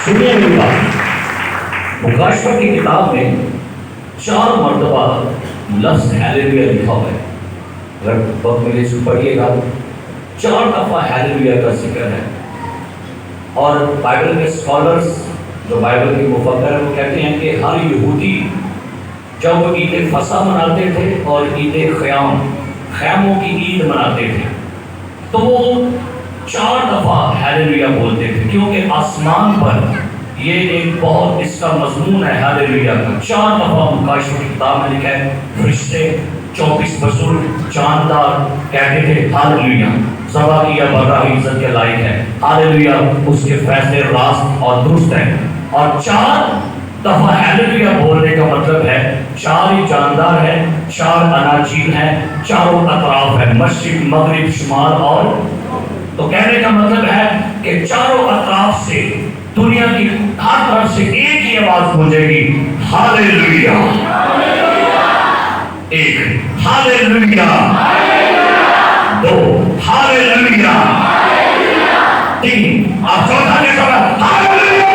سنیے میری بات، مکاشفہ کی کتاب میں 4 مرتبہ لفظ ہیلیلویا لکھا ہوا ہے. اگر وقت ملے اس کو پڑھیے گا، 4 دفعہ ہیلیلویا کا ذکر ہے. اور بائبل کے اسکالرس جو بائبل کے مفکر ہیں وہ کہتے ہیں کہ ہر یہودی جب وہ عید فصح مناتے تھے اور عید خیموں کی عید مناتے تھے تو وہ 4 دفعہ ہیلیلویا بولتے تھے، کیونکہ آسمان پر یہ ایک بہت اس کا مضمون ہے ہیلیلویا کا. 4 دفعہ مکاشفہ کی کتاب میں لکھا ہے. فرشتے 24 بزرگ جاندار کہتے تھے ہیلیلویا، ذبح کیا برا عزت کے لائق ہے، ہیلیلویا اس کے فیصلے راست اور درست ہیں. اور 4 دفعہ ہیلیلویا بولنے کا مطلب ہے 4 ہی جاندار ہیں، 4 اناجیل ہیں، چاروں اطراف ہیں، مشرق مغرب شمال. اور تو کہنے کا مطلب ہے کہ چاروں اطراف سے دنیا کی ہر طرف سے ایک ہی آواز گونجے گی، ہیلیلویا. ایک ہیلیلویا، 2 ہیلیلویا، 3 آپ چوتھا کے ساتھ ہیلیلویا.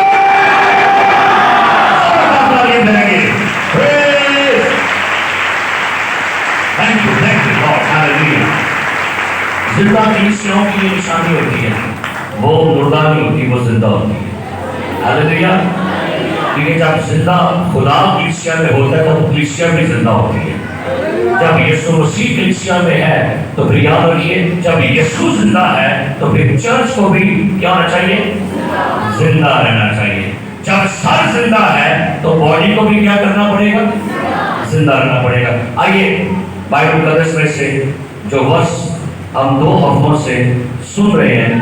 زندہ کلیسیاؤں کی یہ نشانی ہوتی ہے، وہ مردہ نہیں ہوتی، وہ زندہ ہوتی ہے. ہیلیلویا. کیونکہ جب زندہ خدا کلیسیا میں ہوتا ہے تو کلیسیا بھی زندہ ہوتی ہے. جب یسوع مسیح کلیسیا میں ہے تو پھر یاد رکھیے جب یسوع زندہ ہے تو پھر چرچ کو بھی کیا ہونا چاہیے؟ زندہ رہنا چاہیے. جب سر زندہ ہے تو باڈی کو بھی کیا کرنا پڑے گا؟ زندہ رہنا پڑے گا. آئیے بائبل مقدس میں سے جو ورس ہم 2 ہفتوں سے سن رہے ہیں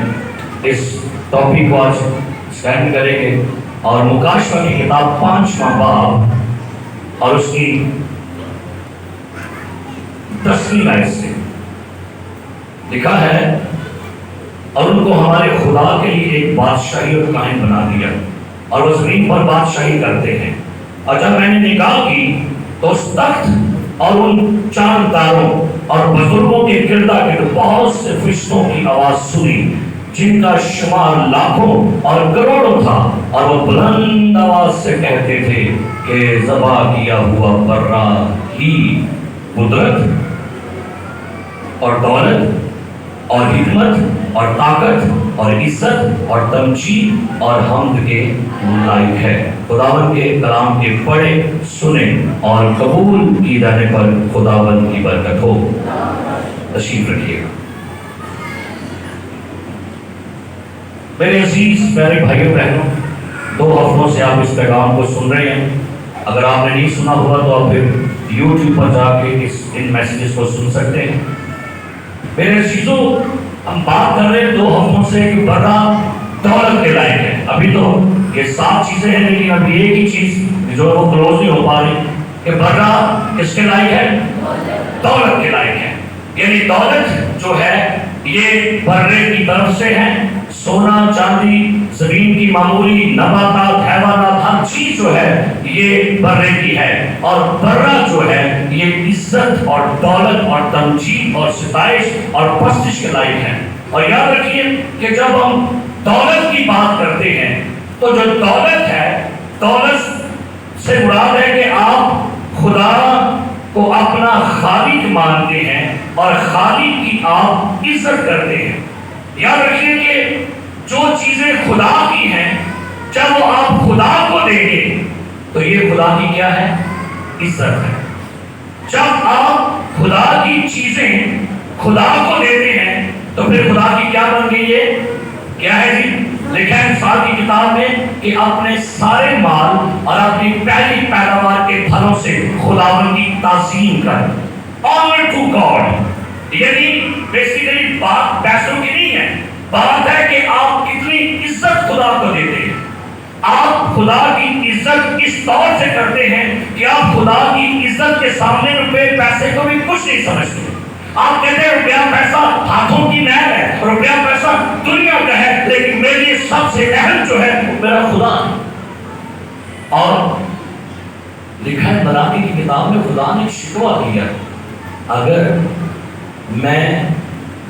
اس ٹاپک کو آج اسٹینڈ کریں گے. اور مکاشفہ کی کتاب 5واں باب اور اس کی 10ویں آیت سے لکھا ہے، اور ان کو ہمارے خدا کے لیے ایک بادشاہی اور قائم بنا دیا اور وہ زمین پر بادشاہی کرتے ہیں. اور جب میں نے نگاہ کی تو اس تخت اور ان چانداروں اور بزرگوں کے گرد گرد بہت سے فرشتوں کی آواز سنی جن کا شمار لاکھوں اور کروڑوں تھا، اور وہ بلند آواز سے کہتے تھے کہ ذبح کیا ہوا برا ہی قدرت اور دولت اور حکمت اور طاقت اور عزت اور تمجید اور حمد کے لائق ہے. خداوند کے کلام کے پڑھے سنے اور قبول کی جانے پر خداوند کی برکت ہو. تشریف رکھیے گا. میرے عزیز میرے بھائیوں بہنوں، 2 ہفتوں سے آپ اس پیغام کو سن رہے ہیں. اگر آپ نے نہیں سنا ہوا تو آپ پھر یوٹیوب پر جا کے ان میسیجز کو سن سکتے ہیں. میرے عزیزوں، ہم بات کر رہے ہیں 2 ہفتوں سے کہ برا دولت کے لائق ہے. ابھی تو یہ 7 چیزیں ہیں لیکن ابھی ایک ہی چیز جو وہ کلوز نہیں ہو پا رہی کہ برا کس کے لائق ہے؟ دولت کے لائق ہے. یعنی دولت جو ہے یہ برے کی طرف سے ہے. سونا چاندی زمین کی معمولی نباتات حیوانات ہر چیز جو ہے یہ برے کی ہے. اور برا جو ہے یہ عزت اور دولت اور تمجید اور ستائش اور پرستش کے لائق ہے. اور یاد رکھیے کہ جب ہم دولت کی بات کرتے ہیں تو جو دولت ہے، دولت سے مراد ہے کہ آپ خدا کو اپنا خالق مانتے ہیں اور خالق کی آپ عزت کرتے ہیں. یاد رکھیے کہ جو چیزیں خدا کی ہیں جب وہ آپ خدا کو دیں گے تو یہ خدا کی کیا ہے؟ عزت ہے. جب آپ خدا کی چیزیں خدا کو دیتے ہیں تو پھر خدا کی کیا بن گئی؟ یہ کیا ہے جی؟ لکھا ہے انسان کی کتاب میں کہ اپنے سارے مال اور اپنی پہلی پیداوار کے پھلوں سے خداوند کی تعظیم کر. Honor to God. یعنی بیسیکلی بات پیسوں کی نہیں ہے، بات ہے کہ آپ کتنی عزت خدا کو دیتے ہیں. آپ خدا کی عزت اس طور سے کرتے ہیں کہ آپ خدا کی عزت کے سامنے روپے پیسے کو بھی کچھ نہیں سمجھتے. آپ کہتے ہیں روپیہ پیسہ ہاتھوں کی نہر ہے، روپیہ پیسہ دنیا کا ہے، لیکن میرے لیے سب سے اہم جو ہے وہ میرا خدا ہے. اور لکھا ہے ملاکی کی کتاب میں خدا نے شکوہ کیا، اگر میں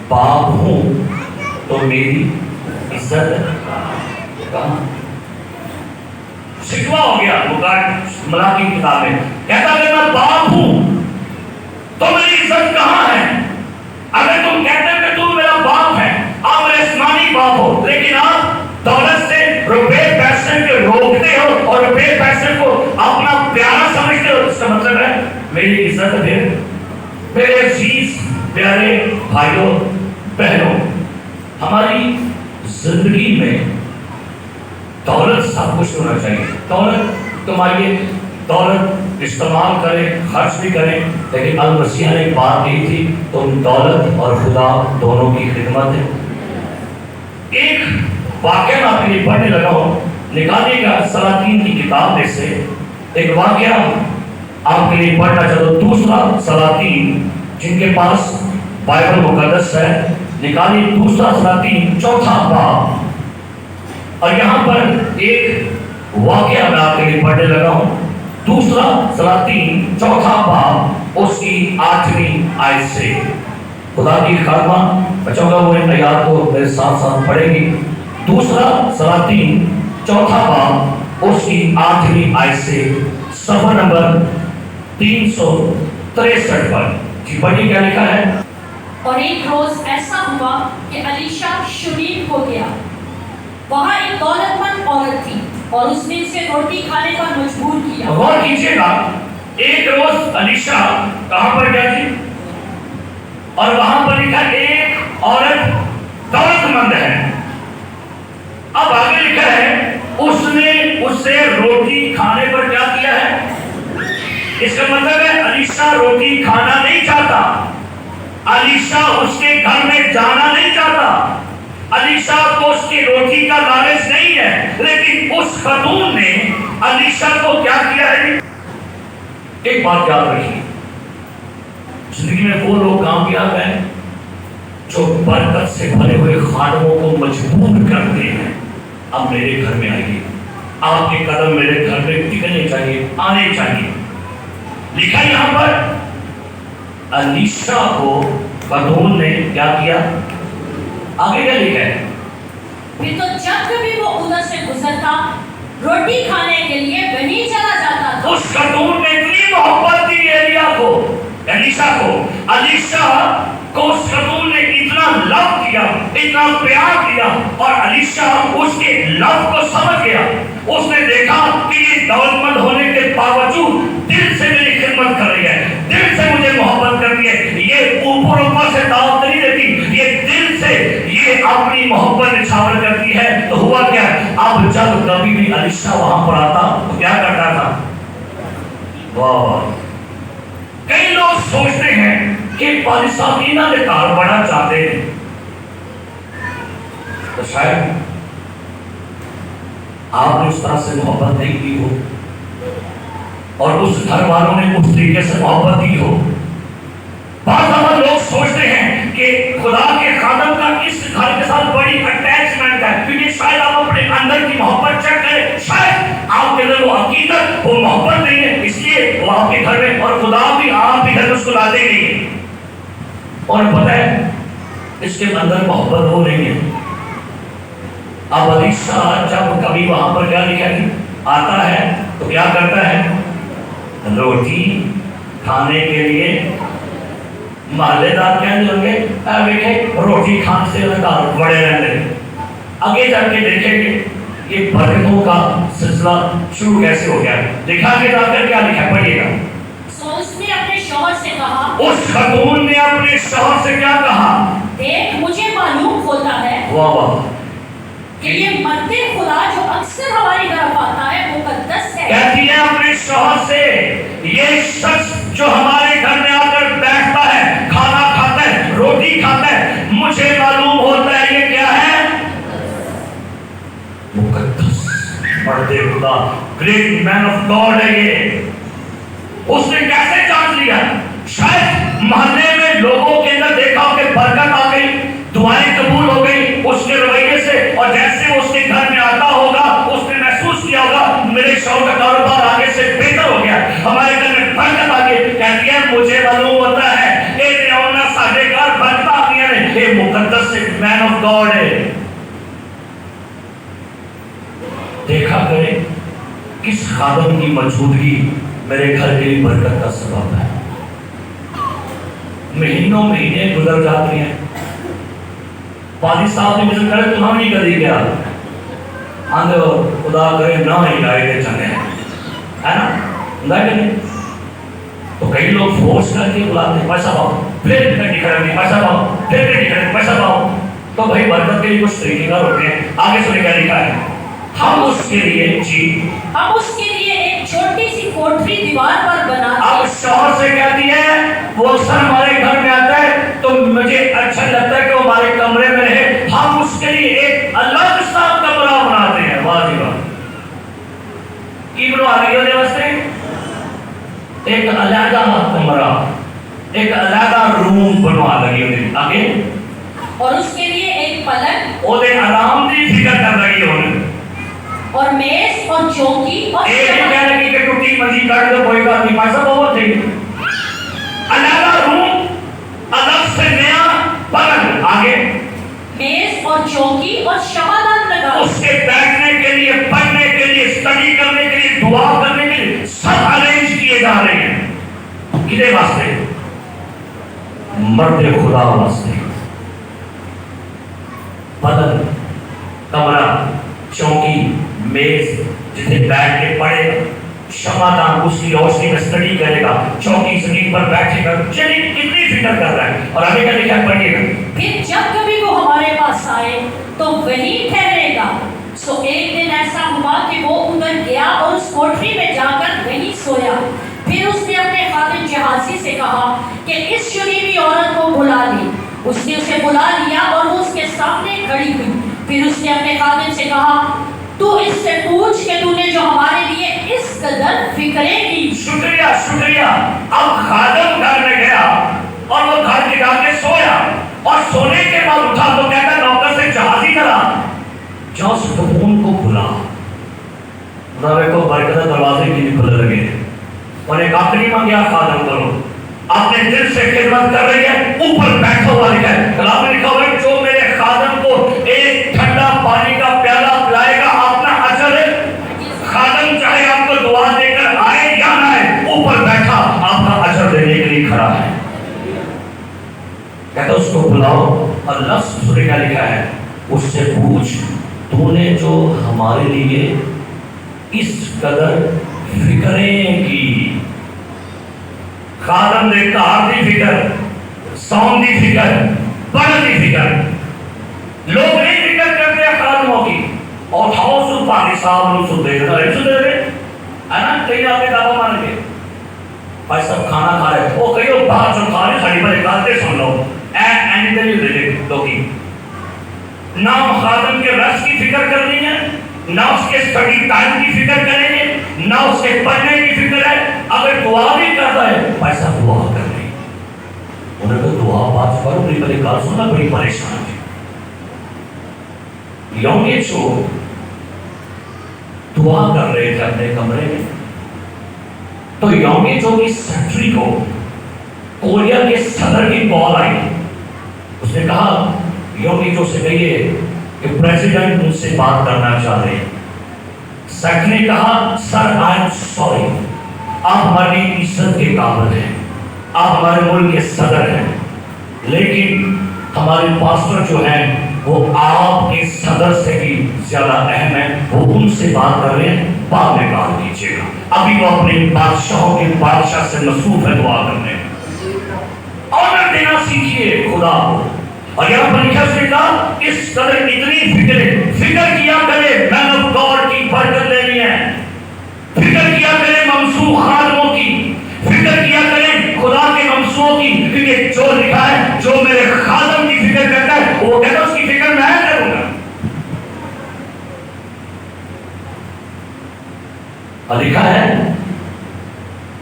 باپ ہوں تو میری عزت کہاں؟ شکوا ہو گیا ملاکی کی کتاب میں، کہتا کہ میں باپ ہوں تو میری عزت کہاں ہے؟ اگر تم کہتے ہو کہ تم میرا باپ ہے، آپ میرے آسمانی باپ ہو، لیکن آپ دولت سے روپے پیسے کو روکتے ہو اور روپے پیسے کو اپنا پیارا سمجھتے ہو، اس کا مطلب ہے میری عزت ہے۔ میرے عزیز پیارے بھائیوں بہنوں، ہماری زندگی میں دولت سب کچھ ہونا چاہیے۔ دولت کمائیے، دولت استعمال کریں، خرچ بھی کریں، لیکن المسیح نے ایک بات کی تھی، تم دولت اور خدا دونوں کی خدمت ہے۔ ایک واقعہ میں آپ کے لیے پڑھنے لگا ہوں، نکالیے گا سلاطین کی کتاب میں سے ایک واقعہ آپ کے لیے پڑھنا چاہتا ہوں، دوسرا سلاطین، جن کے پاس بائبل مقدس ہے، نکالیے دوسرا سلاطین چوتھا باب، اور یہاں پر ایک واقعہ میں آپ کے لیے پڑھنے لگا ہوں، دوسرا سلاطین چوتھا باب اس کی 8ویں آیت سے۔ خدا کی خادمہ بچوں کا وہ آیات کو میرے ساتھ ساتھ پڑھے گی۔ دوسرا سلاطین چوتھا باب اس کی 8ویں آیت سے، صفحہ نمبر 363 پر۔ جی پڑھیے کیا لکھا ہے۔ اور ایک روز ایسا ہوا کہ الیشا شونیم کو گیا، وہاں ایک دولت مند عورت تھی اور اس نے اسے روٹی کھانے پر مجبور کیا۔ غور کیجیے گا، ایک روز الیشا کہاں پر گیا تھی اور وہاں پر لکھا ایک عورت دولت مند ہے۔ اب آگے لکھا ہے اس نے اس سے روٹی کھانے پر کیا کیا ہے؟ اس کا مطلب ہے الیشا روٹی کھانا نہیں چاہتا، الیشا اس کے گھر میں جانا نہیں چاہتا، الیشا کو اس کی روٹی کا لالچ نہیں ہے، لیکن اس خاتون نے الیشا کو کیا کیا ہے؟ ایک بات یاد رکھیے، زندگی میں وہ لوگ کامیاب ہیں جو برکت سے بھرے ہوئے خادموں کو مجبور کرتے ہیں، اب میرے گھر میں آئیے، آپ کے قدم میرے گھر میں ٹکنے چاہیے، آنے چاہیے۔ لکھا یہاں پر الیشا کو خاتون نے کیا کیا؟ آگے کیا لکھا ہے؟ پھر تو جب کبھی وہ ادھر سے گزرتا روٹی کھانے کے لیے وہیں چلا جاتا تھا۔ اس خاتون نے اتنی محبت دی الیشا کو، الیشا کو اس خاتون نے اتنا لو کیا، اتنا پیار کیا، اور الیشا اس کے لو کو سمجھ گیا۔ اس نے دیکھا کہ یہ دولت مند ہونے کے باوجود دل سے میری خدمت کر رہی ہے، دل سے مجھے محبت کرتی ہے، یہ اوپر اوپر سے دعوت نہیں دیتی، یہ دل سے یہ اپنی محبت نچھاور کرتی ہے۔ تو ہوا کیا؟ اب جب کبھی بھی الیشا وہاں پر آتا تو کیا کرتا تھا؟ واہ، کئی لوگ سوچتے ہیں کہ پالساکینہ نے کار بڑا چاہتے ہیں، تو شاید آپ نے اس طرح سے محبت نہیں کی ہو اور اس گھر والوں نے اس طریقے سے محبت دی ہو۔ بعض دفعہ لوگ سوچتے ہیں کہ خدا کے خادم کا اس گھر کے ساتھ بڑی اٹیچمنٹ ہے، کیونکہ شاید آپ اپنے اندر کی محبت چیک کریں، شاید آپ کے اندر وہ عقیدت، وہ محبت نہیں ہے، اس لیے وہ آپ کے گھر میں، اور خدا بھی آپ کے گھر میں اس کو لاتے نہیں ہے، اور پتہ ہے اس کے اندر محبت وہ نہیں ہے۔ اب الیشا جب کبھی وہاں پر کیا لکھا ہے آتا ہے تو کیا کرتا ہے؟ روٹی کھانے کے لیے محلے دار کہنے لگے روٹی کھانے سے لگا بڑے رہنے۔ آگے جا کے دیکھیں گے یہ برکتوں کا سلسلہ شروع کیسے ہو گیا۔ دیکھا کہ جا کر کیا لکھا، پڑھیے گا۔ سو اس نے اپنے شوہر سے کہا، اس خاتون نے اپنے شوہر سے کیا کہا؟ دیکھ مجھے معلوم ہوتا ہے واہ واہ، کہ یہ مرد خدا جو اکثر ہماری طرف آتا ہے مقدس ہے۔ کہتی ہے اپنے شوہر سے، یہ شخص جو ہمارے گھر میں آ کر بیٹھتا ہے، کھانا کھاتا ہے، روٹی کھاتا ہے، مجھے معلوم ہوتا ہے یہ کیا ہے؟ مقدس مرد خدا، گریٹ مین آف گاڈ ہے یہ۔ اس نے کیسے جان لیا؟ شاید محلے میں لوگوں کے اندر دیکھا ہو کہ برکت آ گئی، دعائیں قبول ہو گئی اس کے رویے سے، اور جیسے وہ اس کے گھر میں آتا ہوگا اس نے محسوس کیا ہوگا میرے شوہر کا کاروبار آگے سے بہتر ہو گیا، ہمارے گھر میں برکت آ گئی۔ کہتی ہے مجھے معلوم ہوتا ہے کہ فرعون سارے گھر برکت آ گئی ہے، یہ مقدس مین آف گاڈ ہے۔ دیکھا کرے کس خادم کی موجودگی میرے گھر کے لیے برکت کا سبب ہے. مہینوں مہینے گزر جاتے ہیں, والد صاحب نے مجھے کہا تمہاں نہیں کری گیا, آندھے خدا کرے نہ ہی آئے گے چنے, ہے نا, نہ کریں. تو کئی لوگ فورس کر کے بلاتے ہیں پیسہ پاؤ, پھر نہیں کریں گے پیسہ پاؤ, پھر نہیں کریں گے پیسہ پاؤ. تو بھائی برکت کے لیے کچھ طریقے کار ہوتے ہیں. آگے سنے کیا لکھا ہے, ہم اس کے لیے ہم اس کے لیے ایک چھوٹی سی کوٹری دیوار پر بنا اب شوہر سے کہتی ہے, وہ اکثر ہمارے گھر میں آتا ہے تو مجھے اچھا لگتا ہے کہ وہ ہمارے کمرے میں رہے, ہم اس کے لیے ایک الگ سا کمرہ بناتے ہیں. واہ جی واہ, کی بنوا رہی ہو واسطے ایک علیحدہ کمرہ, ایک علیحدہ روم بنوا لگی ہوتی. آگے اور اس کے لیے ایک پلنگ وہ دے آرام دی فکر کر رہی ہونے, اور میز اور چوکی اور ایک کہہ لگی کہ ٹوٹی منجی کاٹ دو کوئی بات نہیں, پیسہ بہت تھی. علیحدہ روم, الگ سے نیا پلنگ, آگے میز اور چوکی اور شمعدان لگا, اس کے بیٹھنے کے لیے, پڑھنے کے لیے, اسٹڈی کرنے کے لیے, دعا کرنے کے لیے سب ارینج کیے جا رہے ہیں. کدے واسطے؟ مرد خدا واسطے. پلنگ, کمرہ, چوکی, میز جسے بیٹھ کے پڑھے گا, شمعدان اس کی روشنی میں اسٹڈی کرے گا, چوکی زمین پر بیٹھے گا. چلیے کتنی فکر کر رہا ہے. اور آگے کا لکھا ہے, پڑھیے گا. پھر جب کبھی وہ ہمارے پاس آئے تو وہیں ٹھہرے گا. سو ایک دن ایسا ہوا کہ وہ ادھر گیا اور اس کوٹری میں جا کر وہیں سویا. پھر اس نے اپنے خادم جہازی سے کہا کہ اس شریفی عورت کو بلا لے. اس نے اسے بلا لیا اور وہ اس کے سامنے کھڑی ہوئی. پھر اس نے اپنے خادم سے کہا, تو اس سے پوچھ کہ تو نے جو ہمارے لیے اس قدر فکریں کی. شکریہ شکریہ. اب خادم گھر میں گیا اور وہ گھر کے جا کے سویا, اور سونے کے بعد اٹھا تو کہتا نوکر سے جہازی کرا, جاؤ سکون کو بلا. خدا کو برکت دروازے کی نہیں کھل لگے. اور ایک آخری مانگیا خادم کرو, اپنے دل سے خدمت کر رہی ہے, اوپر بیٹھا ہوا لکھا ہے, کلام میں لکھا ہوا ہے, جو میرے خادم کو ایک ٹھنڈا پانی کا پیالہ پلائے گا اپنا اجر ہے. خادم چاہے آپ کو دعا دے کر آئے یا نہ آئے, اوپر بیٹھا آپ کا اجر دینے کے لیے کھڑا ہے. کہتا اس کو بلاؤ, اور لفظ سنے کا لکھا ہے, اس سے پوچھ تو نے جو ہمارے لیے اس قدر فکریں کی. خادم نے کار دی فکر, سون دی فکر, پڑھ دی فکر. لوگ نہیں فکر کرتے ہیں خادموں کی, اور ہاؤ سو پانی صاحب نو سو دے دینا ہے نا. کہیں آپ کے دعویٰ مان کے بھائی سب کھانا کھا رہے, وہ کہیں باہر جو کھا رہے ساڑی پر نکالتے سن لو, اینٹری دے دے لوگ کی. نہ خادم کے رس کی فکر کرنی ہے, نہ اس کے اسٹڈی ٹائم کی فکر کریں گے, نہ اس کے پڑھنے کی فکر ہے. اگر دعا بھی کرتا ہے پیسہ دعا کر رہے, انہیں تو دعا بات کرو, بڑی بڑی کار سننا, بڑی پریشان ہے. یونگے جو دعا کر رہے تھے اپنے کمرے میں, تو یونگے جو کی سیکٹری کو کوریا کے صدر کی کال آئی. اس نے کہا یونگے جو سے کہیے کہ پریزیڈنٹ مجھ سے بات کرنا چاہ رہے ہیں. سیکٹری نے کہا, سر آئی ایم سوری, آپ ہماری عزت کے قابل ہیں, آپ ہمارے ملک کے صدر ہیں, لیکن ہمارے پاسٹر جو ہیں وہ آپ کے صدر سے بھی زیادہ اہم ہیں, وہ ان سے بات کر رہے ہیں, بعد میں بات کیجیے گا. ابھی وہ اپنے بادشاہوں کے بادشاہ سے مصروف ہے دعا کرنے. آنر دینا سیکھیے خدا کو. اور یہاں پر لکھا سے کہا, اس قدر اتنی فکر کیا کرے مین آف گاڈ کی برکت لینی ہے, فکر کیا کرے ممسوح خادموں کی, فکر کیا کرے خدا کے ممسوحوں کی, کیونکہ جو لکھا ہے جو میرے خادم کی فکر کرتا ہے وہ کہتا ہے اس کی فکر میں کروں گا. اور لکھا ہے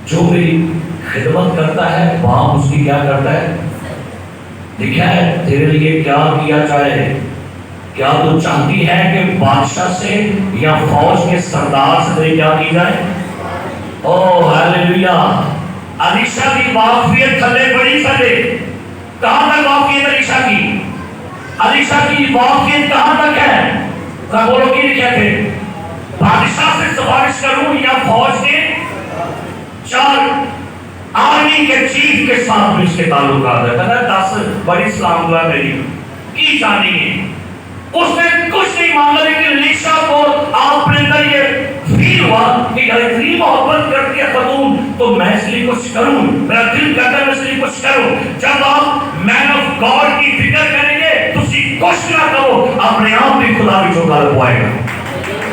جو میری خدمت کرتا ہے باپ اس کی کیا کرتا ہے. لکھا ہے تیرے لیے کیا کیا جائے, کیا تو چاہتی ہے کہ بادشاہ سے یا فوج کے سردار سے تیرے کیا کی جائے. اوہ ہیلیلویا. علیشا کی واقفیت تھلے بڑی تھلے, کہاں تک واقفیت علیشا کی, علیشا کی واقفیت کہاں تک ہے. بولو کی لکھے تھے بادشاہ سے سفارش کروں یا فوج کے 4 آرمی کے چیف کے ساتھ بھی اس کے تعلقات ہے. کہتا ہے 10 بڑی سلام دعا میری کی جانی ہے. اس نے کچھ نہیں مانگا, لیکن لیشا کو آپ نے اندر یہ فیل ہوا کہ اگر اتنی محبت کرتی ہے خاتون تو میں اس لیے کچھ کروں, میرا دل کہتا ہے میں اس لیے کچھ کروں. جب آپ مین آف گاڈ کی فکر کریں گے تو اسی کچھ نہ کرو, اپنے آپ بھی خدا بھی چوکا لگوائے گا.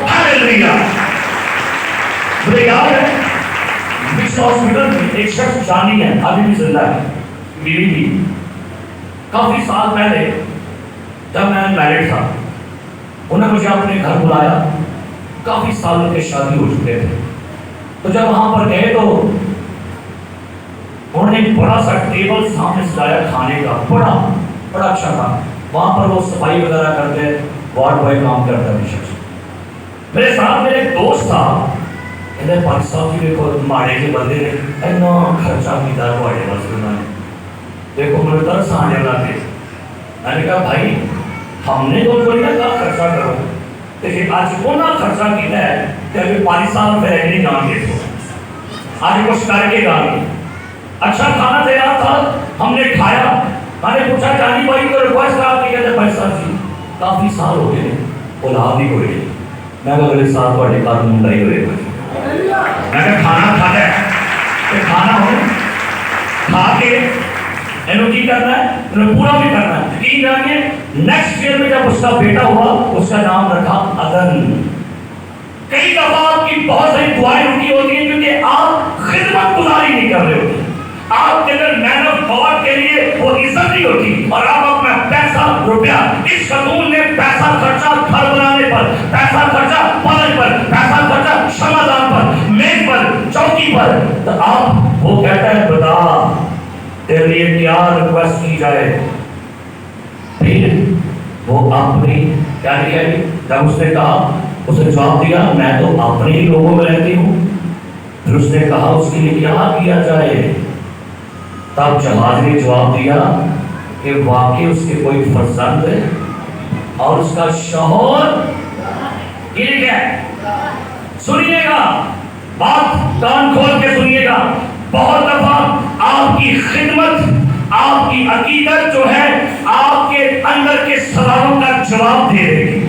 ہاللیلویا. مجھے یاد ہے مکس ہاسپٹل میں ایک شخص جانی ہے, ابھی بھی زندہ ہے, بیوی تھی. کافی سال پہلے جب میں میرڈ تھا, انہوں نے مجھے اپنے گھر بلایا. کافی سالوں کے شادی ہو چکے تھے. تو جب وہاں پر گئے تو انہوں نے ایک بڑا سا ٹیبل سامنے سجایا کھانے کا, بڑا اچھا تھا. وہاں پر وہ صفائی وغیرہ کرتے, وارڈ بوائے کام کرتا ہے شخص. میرے ساتھ میرے ایک دوست تھا, کہتے پاکستان کی دیکھو ماڑے کے بندے نے اینا خرچہ کیتا ہے ماڑے بس انہوں نے, دیکھو میرے طرف آنے والا تھے. میں نے کہا بھائی ہم نے تو کوئی نہ کہا خرچہ کرو, لیکن آج اتنا خرچہ کیا ہے کہ ابھی پاکستان میں رہنے گان کے تو آج کچھ کر کے گان کے اچھا کھانا تیار تھا, ہم نے کھایا. میں نے پوچھا جانی بھائی کو ریکویسٹ آپ کی, کہتے بھائی صاحب جی کافی سال ہو گئے اولاد نہیں ہوئی. میں کہا اگلے سال تھوڑے گھر منڈا ہی ہوئے گا. میں کہا کھانا کھانا ہے کہ کھانا ہو کھا کے انہوں کی کرنا ہے, انہوں پورا بھی کرنا ہے. یقین جانیے نیکسٹ ایئر میں جب اس کا بیٹا ہوا اس کا نام رکھا عدن. کئی دفعہ آپ کی بہت ساری دعائیں رکی ہوتی ہیں کیونکہ آپ خدمت گزاری نہیں کر رہے ہوتے. آپ کے اندر مین آف گاڈ کے لیے وہ عزت نہیں ہوتی, اور آپ اپنا پیسہ روپیہ, اس خاتون نے پیسہ خرچہ گھر بنانے پر, پیسہ خرچہ پلنگ پر, پیسہ خرچہ شمعدان پر, میز پر, چوکی پر. تو آپ وہ کہتا ہے بتا تیرے لیے کیا ریکویسٹ کی جائے. پھر وہ اپنی کیا کیا, جب اس نے کہا, اس نے جواب دیا میں تو اپنے ہی لوگوں میں رہتی ہوں. پھر اس نے کہا اس کے لیے کیا کیا جائے. تب جہاز نے جواب دیا کہ واقعی اس کے کوئی فرزند ہے اور اس کا شوہر گر گیا. سنیے گا بات, کان کھول کے سنیے گا. بہت دفعہ آپ کی خدمت, آپ کی عقیدت جو ہے آپ کے اندر کے سوالوں کا جواب دے رہی,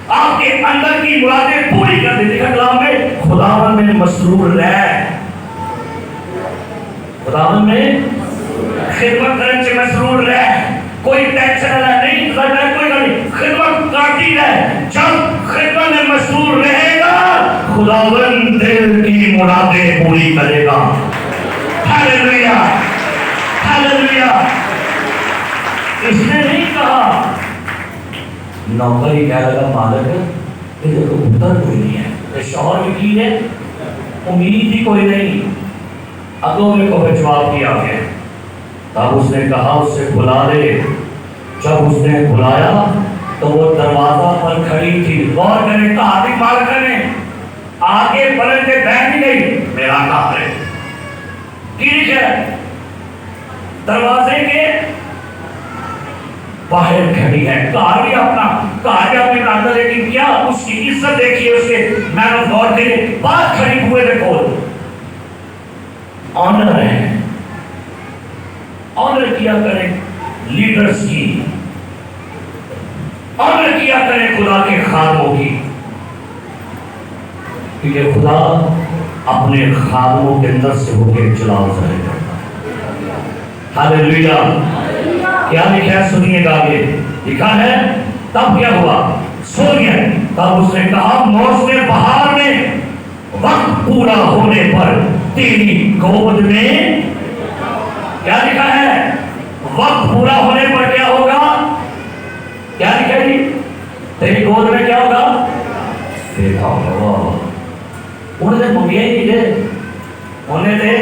آپ کے اندر کی مرادیں پوری کر دے. دیکھا کلام میں خداوند میں مسرور رہ, خداوند میں خدمت کرنے سے مسرور رہ, کوئی ٹینشن نہیں, کوئی نہیں, خدمت کرتی رہ. جب خدمت میں مسرور رہے گا خداوند دل کی مرادیں پوری کرے گا. ہاللیلویا ہاللیلویا. اس نے نہیں کہا نوکر ہی کہہ لگا مالک ادھر تو اتر کوئی نہیں ہے, شوہر وکیل ہے, امید ہی کوئی نہیں. اگوں میں کو جواب دیا گیا. تب اس نے کہا اس سے بلا لے. جب اس نے بلایا تو وہ دروازہ پر کھڑی تھی. غور کریں کہا تھی مالکہ نے آگے پلٹ کے بیٹھ گئی, میرا کہا ہے ٹھیک ہے. دروازے کے باہر کھڑی ہے, کہا بھی اپنے برادر, لیکن کیا اس کی عزت دیکھیے, اس کے مین آف گاڈ کے بات کھڑی ہوئے دیکھو. آنر ہے, آنر کیا کریں لیڈرز کی, آنر کیا کریں خدا کے خادموں کی, کیونکہ خدا اپنے خادموں کے اندر سے ہو کے جلال ظاہر کرتا ہے. ہاللیلویا. کیا لکھا ہے سنیے گا, آگے لکھا ہے تب کیا ہوا سنیے. تب اس نے کہا موسم بہار میں وقت پورا ہونے پر تیری گود میں, کیا لکھا ہے وقت پورا ہونے پر کیا ہوگا, کیا لکھا جی تیری گود میں کیا ہوگا. دیکھا ہوگا انہوں نے منگے ہی نہیں تھے, انہیں تھے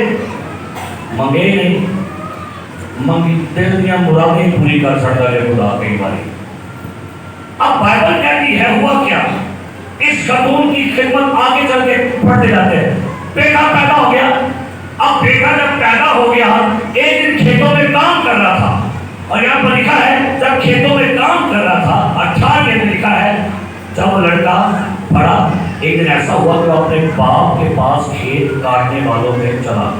منگے ہی نہیں, منگی دل دیا مرادیں پوری کر سکتا ہے خدا کئی باری. اب بائبل کہتی ہے ہوا کیا, اس خاتون کی خدمت آگے چل کے پڑھتے جاتے ہیں. بیٹا پیدا ہو گیا. اب بیٹا جب پیدا ہو گیا ایک دن کھیتوں میں کام کر رہا تھا, اور یہاں پر لکھا ہے جب کھیتوں میں کام کر رہا تھا 18 میں لکھا ہے جب وہ لڑکا بڑا ایک دن ایسا ہوا کہ وہ اپنے باپ کے پاس کھیت کاٹنے والوں میں چلا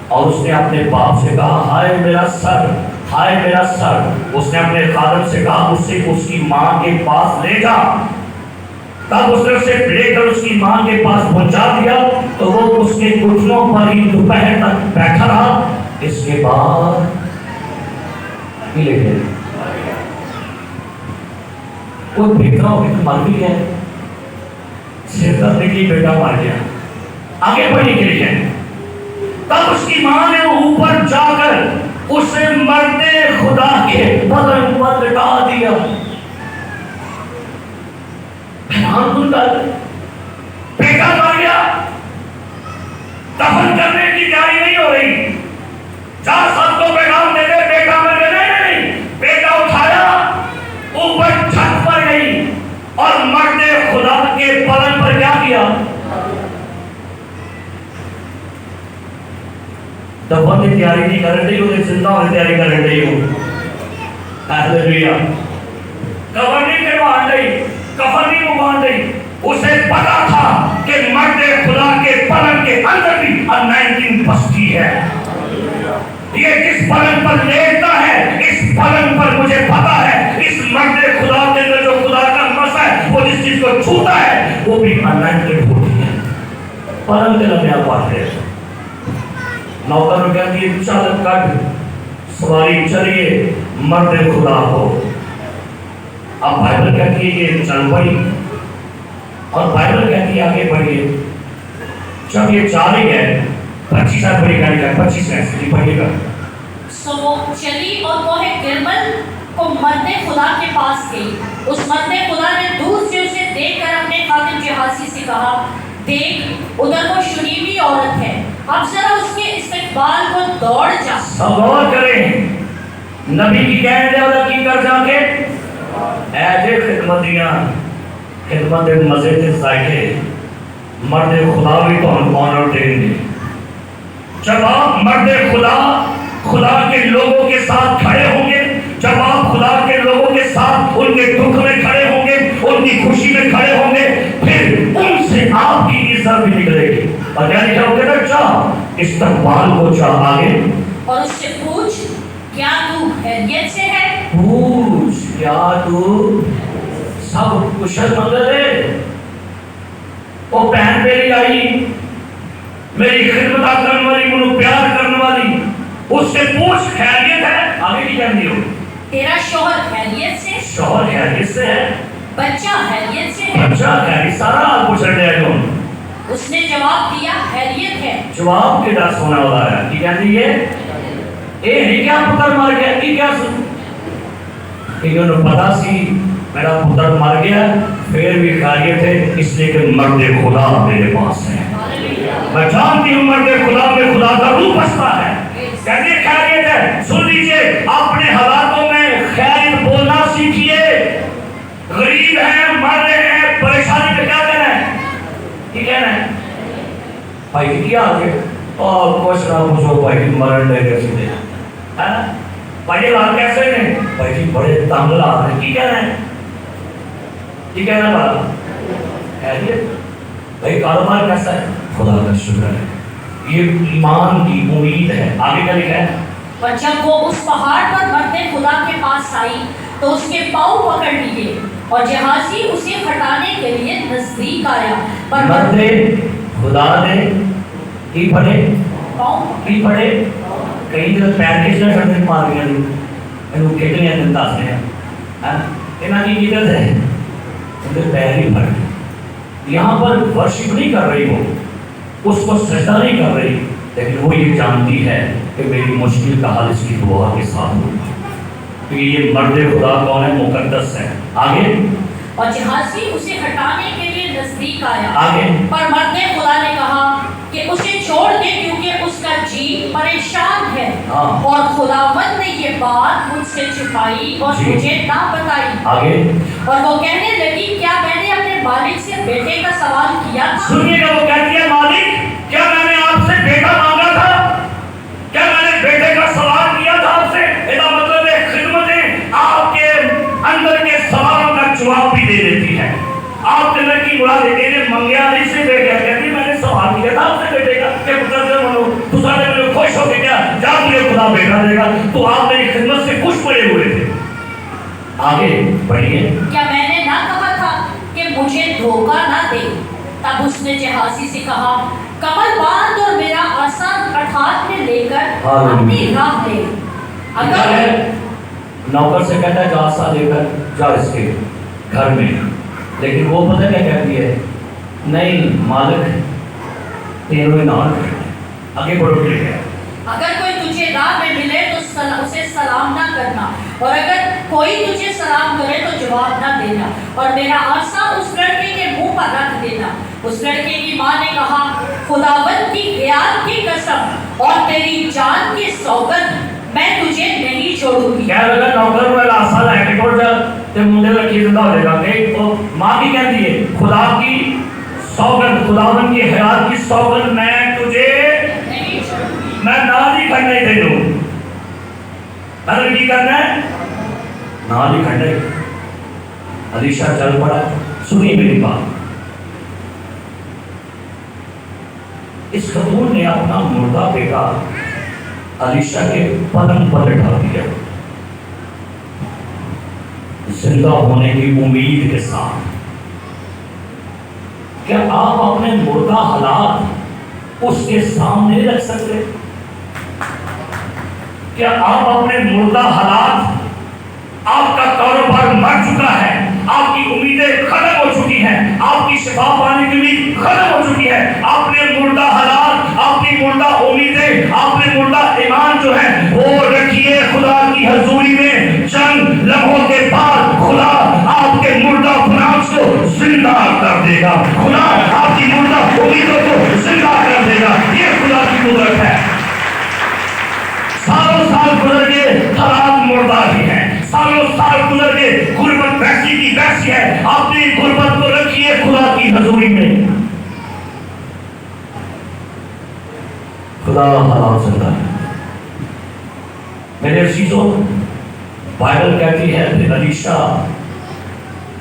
اور اس نے اپنے باپ سے کہا ہائے میرا سر، ہائے میرا سر۔ اس نے اپنے خادم سے کہا اسے اس کی ماں کے پاس لے جا۔ تب اس نے اسے لے کر اس کی ماں کے پاس پہنچا دیا تو وہ اس کے گھٹنوں پر ہی دوپہر تک بیٹھا رہا۔ اس کے بعد کوئی بیٹا ہو تو مر بھی گیا، سر کرنے کے لیے بیٹا مر گیا، آگے بڑھنے کے لیے۔ تب اس کی ماں نے اوپر جا کر اسے مرتے خدا کے بدن پر لٹا دیا۔ بیٹا مر گیا، دفن کرنے کی تیاری نہیں ہو رہی، 4 سال کو پیغام دے دے بیٹا مر گیا، نہیں، بیٹا اٹھایا اوپر چھت پر گئی اور مرتے خدا کے بدن پر کیا کیا؟ دفن کی تیاری نہیں کر رہی ہوں، زندہ ہونے کی تیاری کر رہی ہوں۔ ہاللیلویا۔ کفن نہیں کروا رہی، کفن نہیں منگوا رہی، اسے پتا تھا کہ مرد خدا کے بدن کے اندر بھی انائنٹنگ بستی ہے۔ یہ جس بدن پر لیٹتا ہے اس بدن پر مجھے پتا ہے اس مرد خدا کے اندر جو خدا کا مس ہے وہ جس چیز کو چھوتا ہے وہ بھی انائنٹنگ ہوتی ہے۔ بدن کے لمحے پاتے ہیں، نوکر کہتی ہے چل کٹ سواری چلیے مرد خدا کو۔ اب بائبل کہتی ہے کہ چل پڑی اور بائبل کہتی ہے آگے بڑھیے۔ جب یہ جا رہی ہے 25 سال بڑی گاڑی کا 25 سال پڑھیے گا۔ سو وہ چلی اور وہ گرمل کو مرد خدا کے پاس گئی۔ اس مرد خدا نے دور سے اسے دیکھ کر اپنے خادم جہازی سے کہا دیکھ ادھر وہ شنیمی عورت ہے، اب ذرا اس کے استقبال کو دوڑ جا۔ سب غور کریں، نبی کی کہنے والا کی کر جا کے ایجے خدمتیاں خدمت مزے کے ذائقے مرد خدا بھی تو ہم آنر دیں گے۔ جب آپ مرد خدا کے لوگوں کے ساتھ کھڑے ہوں گے، جب آپ خدا کے لوگوں کے ساتھ ان کے دکھ میں کھڑے ہوں گے، ان کی خوشی میں کھڑے ہوں گے، پھر ان سے آپ کی عزت بھی نکلے گی۔ اور یعنی کیا ہوگا نا چاہ استقبال کو چاہ آگے اور اس سے پوچھ کیا تو خیریت سے ہے؟ پوچھ کیا تو سب کشل منگل ہے؟ وہ بہن میری آئی میری خدمت کرنے والی منو پیار کرنے والی، اس سے پوچھ خیریت ہے؟ آگے کی کہندی ہو تیرا شوہر خیریت سے؟ شوہر خیریت سے ہے، بچہ خیریت سے ہے؟ بچہ خیریت، سارا حال پوچھ رہے ہیں جو اس نے جواب دیا خیریت ہے۔ جواب کے ڈر سونا ہوتا ہے کی کہندی ہے اے نہیں کیا پتر مر گیا کی کیا سن کہ انہوں پتا سی میرا پتر مر گیا پھر بھی خیریت ہے اس لیے کہ مرد خدا میرے پاس ہے۔ میں جانتی ہوں مرد خدا میں خدا کا روح بستا ہے، کہتے خیریت ہے۔ سن لیجئے اپنے حالاتوں میں خیر بولنا سیکھیے۔ غریب ہیں، مر رہے ہیں، پریشانی میں کیا کہنا ہے؟ کی کہنا ہے؟ بھائی کی کیا آگے اور کچھ نہ پوچھو بھائی کی مرن لے گئے سیدھے بھائی لال کیسے ہیں؟ بھائی جی بڑے تنگ لال ہیں، کی کہنا ہے؟ کی کہنا ہے خیریت؟ بھائی کاروبار کیسا ہے؟ خدا کا شکر ہے، یہ ایمان کی امید ہے۔ آگے کیا لکھا ہے؟ اور جب وہ اس پہاڑ پر مرد خدا کے پاس آئی تو اس کے پاؤں پکڑ لیے اور جہازی اسے ہٹانے کے لیے نزدیک آیا، پر مرد خدا نے کی پڑھے پاؤں کی پڑھے کئی دن پیر کس نے سڑنے مار گیا انہوں کھیلنے ہیں دن دس نے انہاں کی عزت ہے انہیں پیر ہی پڑ یہاں پر ورشپ نہیں کر رہی ہو، اس کو سجدہ نہیں کر رہی، لیکن وہ یہ جانتی ہے کہ میری مشکل کا حل اس کی دعا کے ساتھ ہوگا، کیونکہ یہ مرد خدا کون ہے؟ مقدس ہے۔ آگے اور جہازی اسے ہٹانے کے لیے نزدیک آیا، آگے پر مرد خدا نے کہا کہ اسے چھوڑ دے کیونکہ اس کا جی پریشان ہے، اور خداوند نے یہ بات مجھ سے چھپائی اور مجھے نہ بتائی۔ آگے اور وہ کہنے لگی کیا میں نے اپنے مالک سے بیٹے کا سوال کیا تھا؟ سنیے گا، وہ کہتی ہے مالک کیا میں نے آپ سے بیٹا مانگا تھا؟ کیا میں نے بیٹے کا سوال کیا تھا آپ سے؟ ایسا مطلب ہے خدمتیں آپ کے اندر کے سوالوں کا جواب بھی دے دیتی ہے، آپ کے لڑکی مراد ہے منگیا نہیں سے بیٹھا کہتی میں نے سوال کیا تھا آپ سے بیٹے کا کہ پتر سے منو تو سارے مجھے خوش ہو کے کیا جا مجھے خدا بیٹا دے گا تو آپ میری خدمت سے خوش پڑے ہوئے تھے. آگے بڑھیے. کیا میں نے نہ کہا تھا کہ مجھے دھوکہ نہ دے؟ تب اس نے جہازی سے کہا کمر باندھ اور میرا آسان ہاتھ میں لے کر اپنی راہ لے. اگر نوکر سے کہتا ہے جاسا لے کر جا اس کے گھر میں, لیکن وہ پتہ کیا کہتی ہے, نہیں مالک تینوں نان. آگے بڑھو کے لکھا ہے اگر کوئی تجھے راہ میں ملے تو اسے سلام نہ کرنا, اور اگر کوئی تجھے سلام کرے تو جواب نہ دینا, اور میرا عرصہ اس لڑکے کے منہ پر رکھ دینا. اس لڑکے کی ماں نے کہا خداوند کی خیال کی قسم اور تیری جان کی سوگند میں تجھے نہیں چھوڑوں گی. کیا لگا نوکر والا آسا لے کے چھوڑ جا تے منڈے لڑکی زندہ ہو جائے گا. ایک تو ماں بھی کہتی ہے خدا کی سوگند, خداوند کی حیات کی سوگند میں تجھے میں نہ نہیں کھڑنے دے دوں. میں نے کی کرنا ہے نہ نہیں کھڑنے. علیشہ چل پڑا. سنیے میری بات, اس خاتون نے اپنا مردہ بیٹا علیشہ کے پلنگ پر بٹھا دیا زندہ ہونے کی امید کے ساتھ. کیا آپ اپنے مردہ حالات اس کے سامنے رکھ سکتے؟ کیا آپ اپنے مردہ حالات, آپ کا کاروبار مر چکا ہے, آپ کی امیدیں ختم ہو چکی ہیں, آپ کی شفا پانے کی امید ختم ہو چکی ہے, آپ نے مردہ حالات, آپ کی مردہ امیدیں, آپ نے مردہ ایمان جو ہے وہ رکھیے خدا کی حضوری میں. چند لمحوں کے بعد خدا آپ کے مردہ فنانس کو زندہ کر دے گا. خدا آپ کی مردہ امیدوں کو زندہ کر دے گا. یہ خدا کی قدرت ہے. سالوں سال گزر گئے, حالات مردہ ہی ہیں. سالوں سال گزر گئے, غربت ویسی کی ویسی ہے. اپنی غربت کو رکھیے خدا کی حضوری میں. خدا حالات زندہ ہے. میرے عزیزوں, بائبل کہتی ہے کہ علیشہ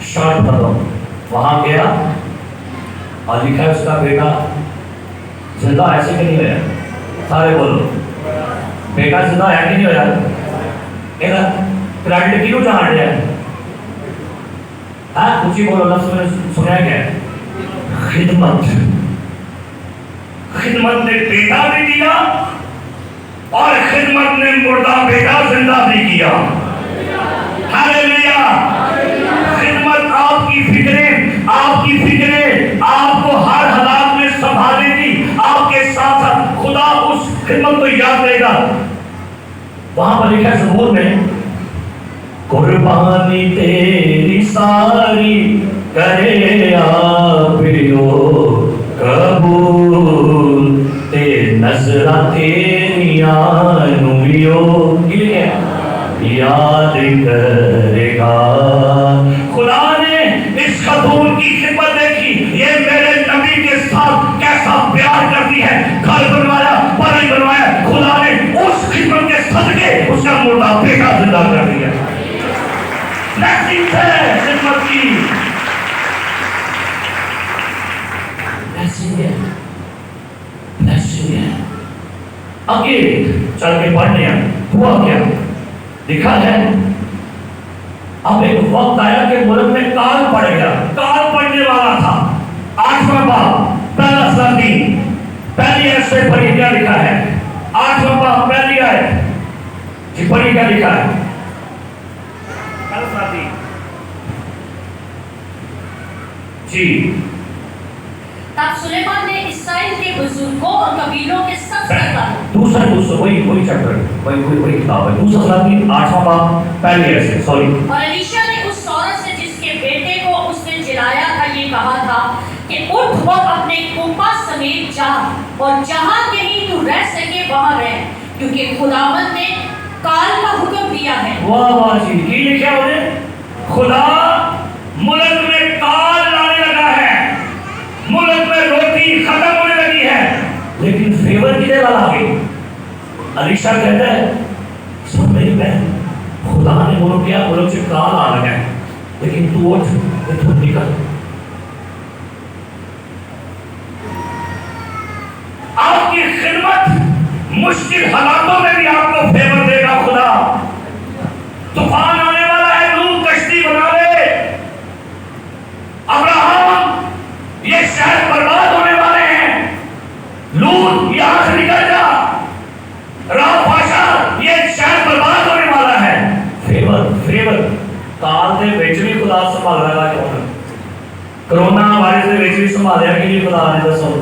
شارٹ مطلب وہاں گیا اور لکھا ہے اس کا بیٹا زندہ ایسے کہ نہیں ہوا. سارے بولو بیٹا زندہ ہے کہ نہیں ہوا. کریڈٹ کیوں جان رہے ہیں؟ ہاں کچھ ہی بولو, لفظ میں سنیا گیا ہے خدمت. خدمت نے بیٹا بھی دیا اور خدمت نے مردہ بیٹا زندہ بھی کیا. ہاللیلویا. خدمت آپ کی فکریں, آپ کی فکریں آپ کو ہر حالات میں سنبھالے گی. آپ کے ساتھ ساتھ خدا اس خدمت کو یاد رہے گا. وہاں پر لکھا ہے زبور میں قربانی تیری ساری کرے آپیو قبول تے نظرہ تیری آنویو یاد کرے گا. خدا نے اس خاتون کی خدمت دیکھی, یہ میرے نبی کے ساتھ کیسا پیار کرتی ہے. گھر بنوایا, پلنگ بنوایا, خدا نے اس خدمت کے صدقے اس کا مردہ بیٹا زندہ کر دیا. بلیسنگ ہے خدمت کی, بلیسنگ ہے, بلیسنگ ہے. آگے چل کے پڑھنے ہیں. ہوا کیا لکھا ہے, اب ایک وقت آیا کہ ملک میں کال پڑ گیا. کال پڑنے والا تھا. 8واں باب پہلا سلاطین پہلی آیت سے پڑھی. کیا لکھا ہے 8واں باب پہلی آیت جی پڑھی. کیا لکھا ہے پہلا سلاطین جی. تب سلیمان نے اسرائیل کے بزرگوں اور قبیلوں کے سب سرداروں دوسرا وہی چیپٹر وہی کتاب ہے. دوسرا سلاطین 8واں باب پہلی آیت سے سوری. اور الیشا نے اس عورت سے جس کے بیٹے کو اس نے جلایا تھا یہ کہا تھا کہ اٹھ اور اپنے کنبہ سمیت جا اور جہاں کہیں تو رہ سکے وہاں رہ, کیونکہ خداوند نے کال کا حکم دیا ہے. واہ واہ جی. کی لکھا انہیں خدا ملک میں کال لانے لگا ہے, ملک میں روٹی ختم ہونے لگی ہے, لیکن فیور کدھر لا گئی. علیشہ کہتا ہے سن میری بہن, خدا نے ملک کیا, ملک سے کال آ لگا ہے, لیکن تو اٹھ ادھر نکل مشکل حالاتوں میں بھی آپ کو فیور دے گا خدا. طوفان آنے والا ہے، لوگ کشتی بنا لے. ابراہم یہ شہر برباد ہونے والے ہیں، لوط یہاں سے نکل جا. راہ پاشا یہ شہر برباد ہونے والا ہے. فیور فیور کال دے وچ بھی خدا سنبھال رہا ہے. کیوں کرونا وائرس دے وچ بھی سنبھالیا کہ نہیں خدا نے؟ دسو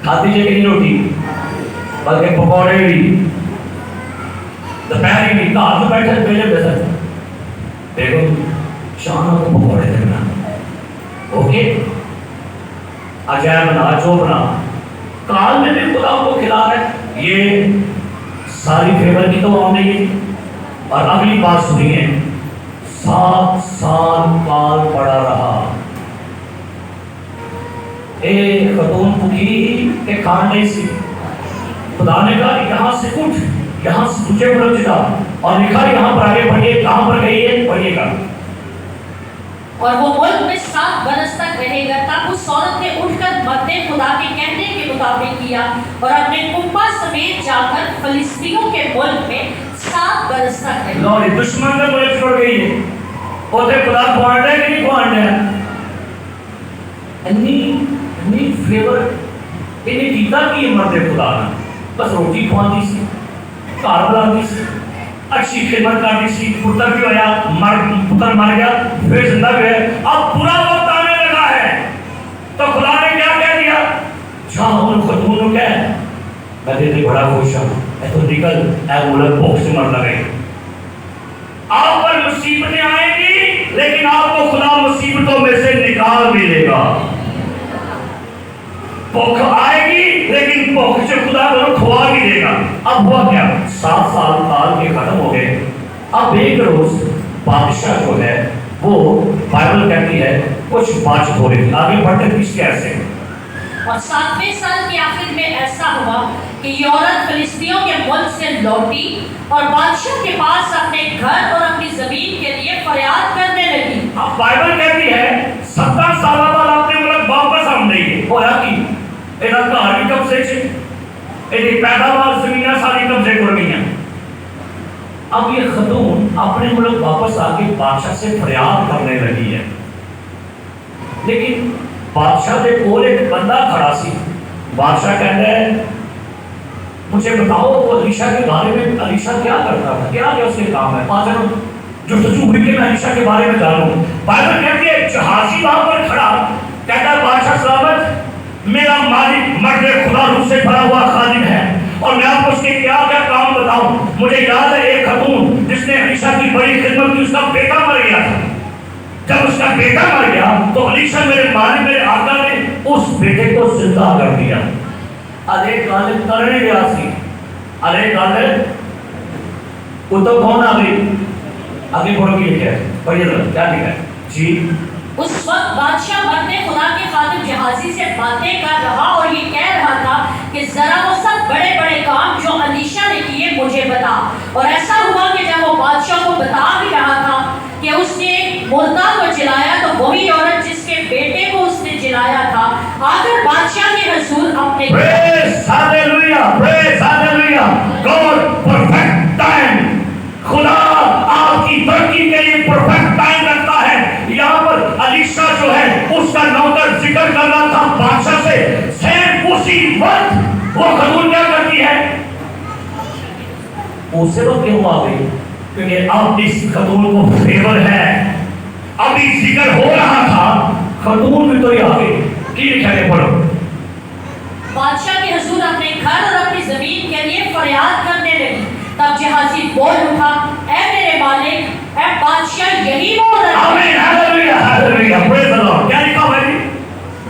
کھاتی جے کہ نہیں روٹی، بلکہ پکوڑے بھی دوپہر بھی گھر بیٹھے پہلے بسر دیکھو شام کو پکوڑے دینا. اوکے عجائب بنا جو بنا کال میں بھی خدا کو کھلا ہے. یہ ساری فیور کی تو آنے گی. اور اگلی بات سنیے، 7 سال کال پڑا رہا. ایک خاتون بھوکی کہ کھان نہیں سی. خدا نے کہا یہاں سے اٹھ، یہاں سے تجھے ملک جا، اور لکھا یہاں پر آگے پڑھیے. کہاں پر گئی ہے پڑھیے گا. اور وہ ملک میں 7 برس تک رہے گا. تب اس عورت نے اٹھ کر مرد خدا کے کہنے کے مطابق کیا اور اپنے کنبہ سمیت جا کر فلسطینیوں کے ملک میں 7 برس تک رہی. لوری دشمن کا ملک چھوڑ گئی ہے. اوتے خدا کوانڈ ہے کہ نہیں کوانڈ ہے؟ انی فیور انہیں کیتا کی مرد خدا نے بس روٹی کھواندی سی، گھر بلاندی سی، اچھی خدمت کرتی سی. پتر بھی ہویا، پتر مر گیا، پھر زندہ بھی ہے. اب برا وقت آنے لگا ہے تو خدا نے کیا کہہ دیا؟ جہاں ان خاتون کو کہہ میں تیرے بڑا خوش ہوں، اے تو نکل، اے ملک بھوک سے مرنا گئی. آپ پر مصیبتیں آئیں گی لیکن آپ کو خدا مصیبتوں میں سے نکال بھی لے گا. بھوک آئے گی لیکن بھوک سے خدا کو کھوا بھی دے گا. اب ہوا کیا؟ 7 سال کال کے ختم ہو گئے. اب ایک روز بادشاہ جو ہے وہ بائبل کہتی ہے کچھ بات ہو رہی تھی. آگے بڑھتے تھے اس کے ایسے. اور 7ویں سال کے آخر میں ایسا ہوا کہ یہ عورت فلسطینیوں کے ملک سے لوٹی اور بادشاہ کے پاس اپنے گھر اور اپنی زمین کے لیے فریاد کرنے لگی. اب بائبل کہتی ہے 17 سال بعد اپنے ملک واپس آن گئی. ہویا کی اینا گھر بھی قبضے سے، ایدی پیداوار زمینہ ساری قبضے کر گئی ہیں. اب یہ خاتون اپنے ملک واپس آ کے بادشاہ سے فریاد کرنے لگی ہے. لیکن بادشاہ کے کول ایک بندہ کھڑا سی. بادشاہ کہتا ہے مجھے بتاؤ وہ علیشا کے بارے میں، علیشا کیا کرتا تھا، کیا اس کے کام ہے. بادشاہ جو سچو ہوئی کہ میں علیشا کے بارے میں جانوں. بائبل کہتی ہے جہازی وہاں پر کھڑا کہتا ہے بادشاہ سلامت، میرا مالک مرد خدا روح سے بھرا ہوا خادم ہے اور میں آپ کو اس کے کیا کیا کام بتاؤں. مجھے یاد ہے ایک خاتون جس نے علیشا کی بڑی خدمت کی، اس کا بیٹا مر گیا تھا. جب اس کا بیٹا مر گیا تو علیشا میرے مالک میرے آقا نے اس بیٹے کو زندہ کر دیا. ارے غالب کرنے گیا سی. ارے غالب وہ تو کون آ گئی؟ آگے پڑھو کی لکھا ہے، پڑھیے ذرا کیا لکھا ہے جی. اس وقت بادشاہ مرد خدا کے خادم جہازی سے باتیں کر رہا اور یہ کہہ رہا تھا کہ ذرا وہ سب بڑے بڑے کام جو علیشا نے کیے مجھے بتا. اور ایسا ہوا کہ جب وہ بادشاہ کو بتا بھی رہا تھا کہ اس نے مردہ کو جلایا تو وہی عورت جس کے بیٹے کو اس نے جلایا تھا آ کر بادشاہ کے حضور اپنے پریز ہاللویا، پریز ہاللویا. God perfect time. خدا آپ کی ترقی کے لیے پرفیکٹ ٹائم رکھتا ہے. یہاں پر علیشا جو ہے اس کا نوکر ذکر کر رہا تھا بادشاہ سے، سیم اسی وقت وہ خاتون کیا کرتی ہے؟ اسے وقت کیوں آ گئی؟ کیونکہ اب اس خاتون کو فیور ہے. ابھی ذکر ہو رہا تھا خاتون بھی تو ہی آ گئی. کی لکھا ہے پڑھو. بادشاہ کے حضور اپنے گھر اور اپنی زمین کے لیے فریاد کرنے لگی. تب جہازی بول اٹھا اے میرے مالک، اے بادشاہ یہی وہ عورت ہے. آمین ہاللویا ہاللویا پریز دی لارڈ. کیا لکھا ہے جی؟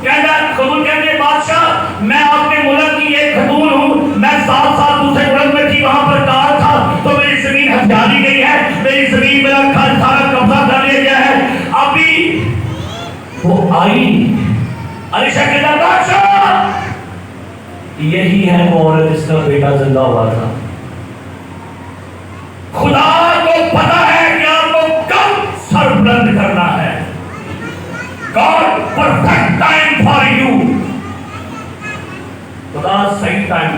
کہتا ہے خاتون کہتی ہے بادشاہ میں آپ کے ملک کی ایک خاتون ہوں، میں 7 سال دوسرے ملک میں تھی، وہاں پر کار تھا تو میری زمین ہتھیا لی گئی ہے، میری زمین میرا گھر سارا قبضہ کر لیا گیا ہے. ابھی وہ آئی علیشا کہتا ہے بادشاہ یہی ہے وہ عورت جس کا بیٹا زندہ ہوا تھا. خدا کو پتا ہے کہ آپ کو کب سر بلند کرنا ہے. God perfect time for you. خدا صحیح ٹائم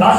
10